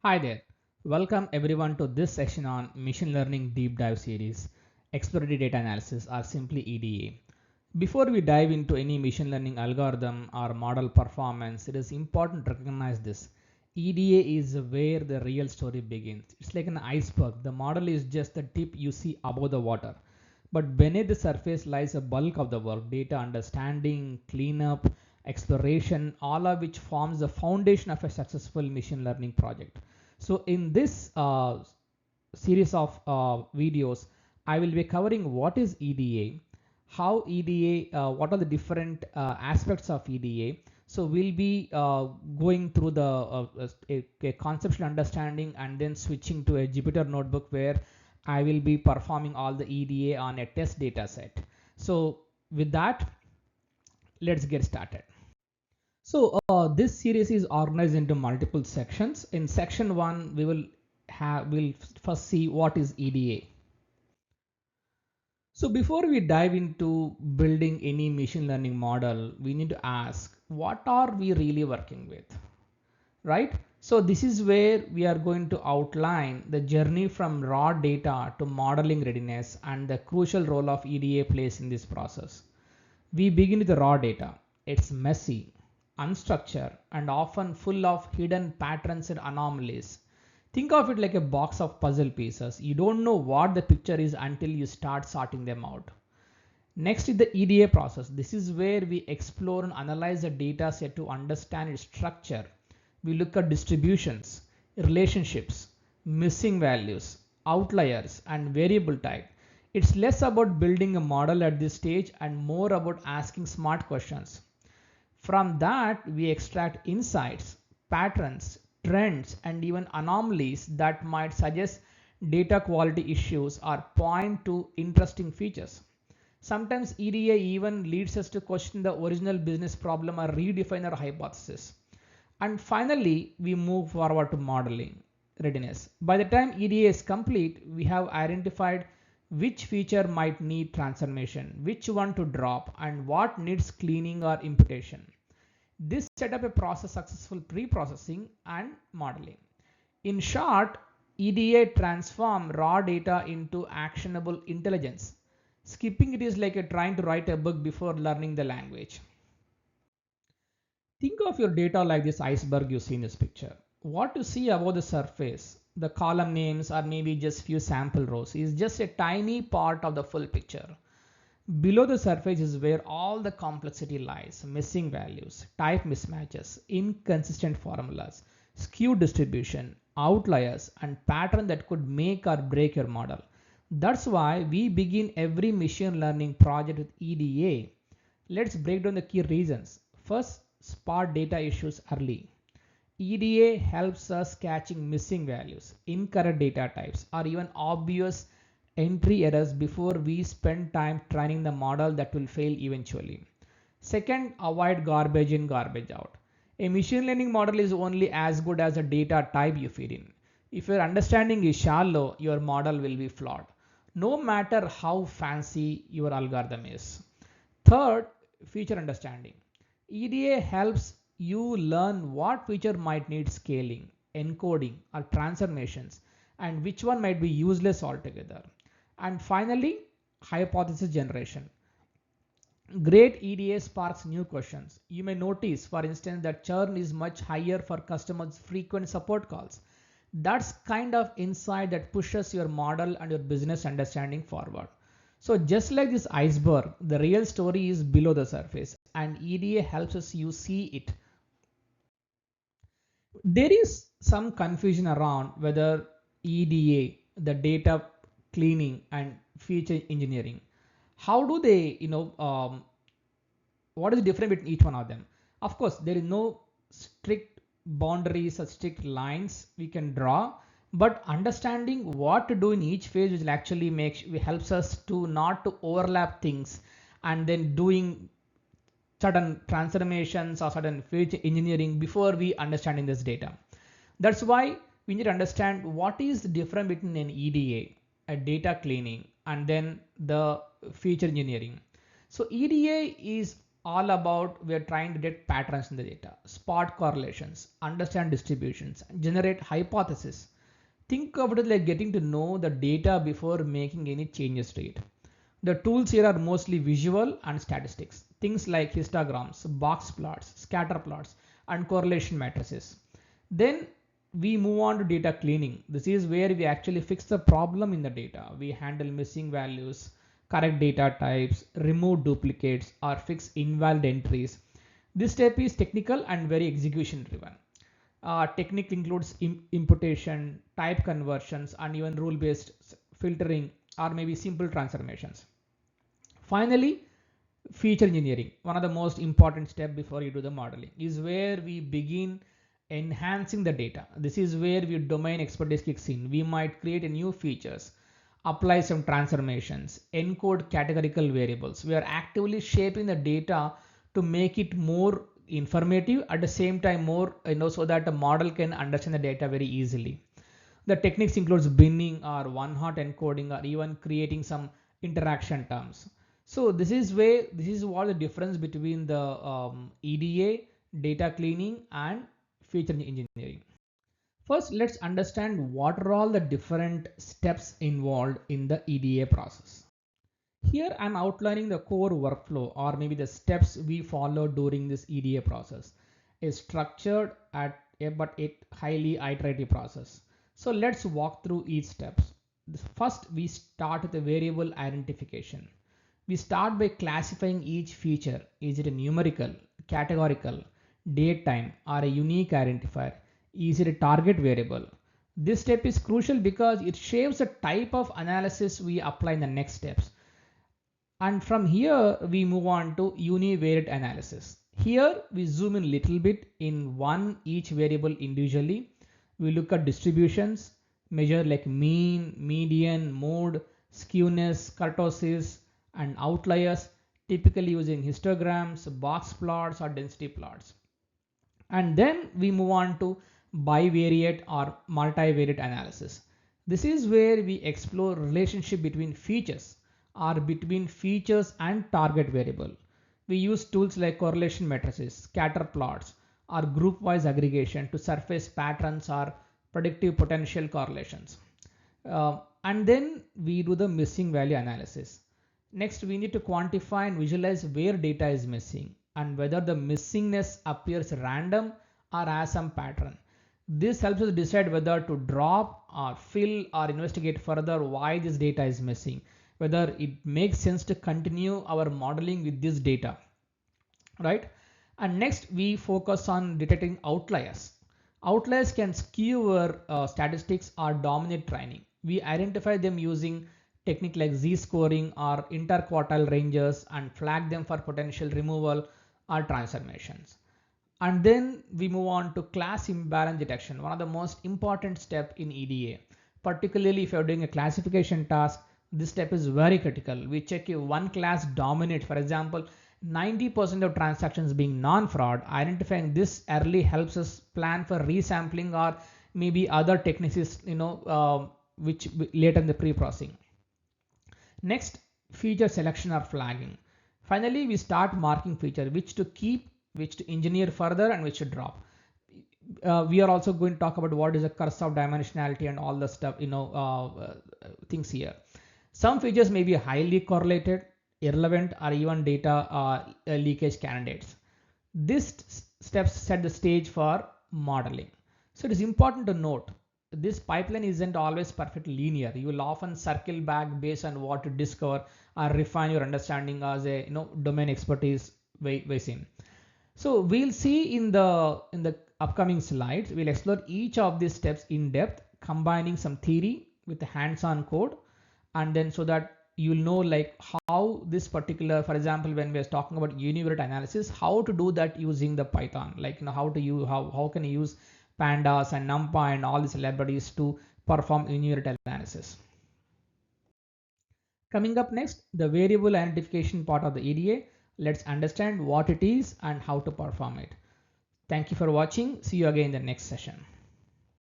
Hi there. Welcome everyone to this section on Machine Learning Deep Dive series, Exploratory Data Analysis or simply EDA. Before we dive into any machine learning algorithm or model performance, it is important to recognize this. EDA is where the real story begins. It's like an iceberg. The model is just the tip you see above the water. But beneath the surface lies a bulk of the work, data understanding, cleanup, exploration, all of which forms the foundation of a successful machine learning project. So in this series of videos, I will be covering what is EDA, how EDA, what are the different aspects of EDA. So we'll be going through the a conceptual understanding and then switching to a Jupyter notebook where I will be performing all the EDA on a test data set. So with that, let's get started. So this series is organized into multiple sections. In section 1, we'll first see what is EDA. So before we dive into building any machine learning model, we need to ask, what are we really working with, right? So this is where we are going to outline the journey from raw data to modeling readiness and the crucial role of EDA plays in this process. We begin with the raw data. It's messy, unstructured, and often full of hidden patterns and anomalies. Think of it like a box of puzzle pieces. You don't know what the picture is until you start sorting them out. Next is the EDA process. This is where we explore and analyze the data set to understand its structure. We look at distributions, relationships, missing values, outliers, and variable type. It's less about building a model at this stage and more about asking smart questions. From that, we extract insights, patterns, trends, and even anomalies that might suggest data quality issues or point to interesting features. Sometimes EDA even leads us to question the original business problem or redefine our hypothesis. And finally, we move forward to modeling readiness. By the time EDA is complete, we have identified which feature might need transformation, which one to drop, and what needs cleaning or imputation. This set up a process successful pre-processing and modeling. In short, EDA transform raw data into actionable intelligence. Skipping it is like trying to write a book before learning the language. Think of your data like this iceberg you see in this picture. What you see above the surface, the column names or maybe just few sample rows, is just a tiny part of the full picture. Below the surface is where all the complexity lies: missing values, type mismatches, inconsistent formulas, skewed distribution, outliers, and pattern that could make or break your model. That's why we begin every machine learning project with EDA. Let's break down the key reasons. First, spot data issues early. EDA helps us catching missing values, incorrect data types, or even obvious entry errors before we spend time training the model that will fail eventually. Second, avoid garbage in, garbage out. A machine learning model is only as good as the data type you feed in. If your understanding is shallow, your model will be flawed, no matter how fancy your algorithm is. Third, feature understanding. EDA helps you learn what feature might need scaling, encoding, or transformations, and which one might be useless altogether. And finally, hypothesis generation. Great EDA sparks new questions. You may notice, for instance, that churn is much higher for customers' frequent support calls. That's kind of insight that pushes your model and your business understanding forward. So just like this iceberg, the real story is below the surface and EDA helps us you see it. There is some confusion around whether EDA, the data cleaning and feature engineering, how do they, what is the difference between each one of them? Of course, there is no strict boundaries or strict lines we can draw, but understanding what to do in each phase will actually helps us to not to overlap things and then doing certain transformations or certain feature engineering before we understanding this data. That's why we need to understand what is the difference between an EDA, a data cleaning, and then the feature engineering. So EDA is all about we are trying to get patterns in the data, spot correlations, understand distributions, generate hypotheses. Think of it like getting to know the data before making any changes to it. The tools here are mostly visual and statistics. Things like histograms, box plots, scatter plots, and correlation matrices. Then we move on to data cleaning. This is where we actually fix the problem in the data. We handle missing values, correct data types, remove duplicates, or fix invalid entries. This step is technical and very execution driven. Technique includes imputation, type conversions, and even rule-based filtering or maybe simple transformations. Finally, feature engineering, one of the most important steps before you do the modeling, is where we begin enhancing the data. This is where your domain expertise kicks in. We might create a new features, apply some transformations, encode categorical variables. We are actively shaping the data to make it more informative, at the same time more, so that the model can understand the data very easily. The techniques includes binning or one-hot encoding or even creating some interaction terms. So this is what the difference between the EDA, data cleaning, and feature engineering. First, let's understand what are all the different steps involved in the EDA process. Here I'm outlining the core workflow or maybe the steps we follow during this EDA process. A structured but a highly iterative process. So let's walk through each steps. First, we start with the variable identification. We start by classifying each feature. Is it a numerical, categorical, date time, or a unique identifier? Is it a target variable? This step is crucial because it shapes the type of analysis we apply in the next steps. And from here we move on to univariate analysis. Here we zoom in a little bit in each variable individually. We look at distributions, measure like mean, median, mode, skewness, kurtosis, and outliers, typically using histograms, box plots, or density plots. And then we move on to bivariate or multivariate analysis. This is where we explore relationship between features or between features and target variable. We use tools like correlation matrices, scatter plots, or group-wise aggregation to surface patterns or predictive potential correlations. And then we do the missing value analysis. Next, we need to quantify and visualize where data is missing and whether the missingness appears random or as some pattern. This helps us decide whether to drop or fill or investigate further why this data is missing, whether it makes sense to continue our modeling with this data, right? And next we focus on detecting outliers. Outliers can skew our statistics or dominate training. We identify them using technique like z-scoring or interquartile ranges and flag them for potential removal or transformations. And then we move on to class imbalance detection, one of the most important steps in EDA. Particularly if you're doing a classification task, this step is very critical. We check if one class dominates. For example, 90% of transactions being non-fraud. Identifying this early helps us plan for resampling or maybe other techniques, which later in the pre-processing. Next, feature selection or flagging. Finally, we start marking feature, which to keep, which to engineer further, and which to drop. We are also going to talk about what is a curse of dimensionality and all the stuff, things here. Some features may be highly correlated, irrelevant, or even data leakage candidates. These steps set the stage for modeling. So it is important to note this pipeline isn't always perfectly linear. You will often circle back based on what you discover or refine your understanding as a domain expertise weighs in. So we'll see in the upcoming slides, we'll explore each of these steps in depth, combining some theory with the hands-on code, and then so that you'll know like how this particular, for example, when we're talking about univariate analysis, how to do that using the Python, like how can you use pandas and numpy and all these libraries to perform univariate analysis. Coming up next, the variable identification part of the EDA. Let's understand what it is and how to perform it. Thank you for watching. See you again in the next session.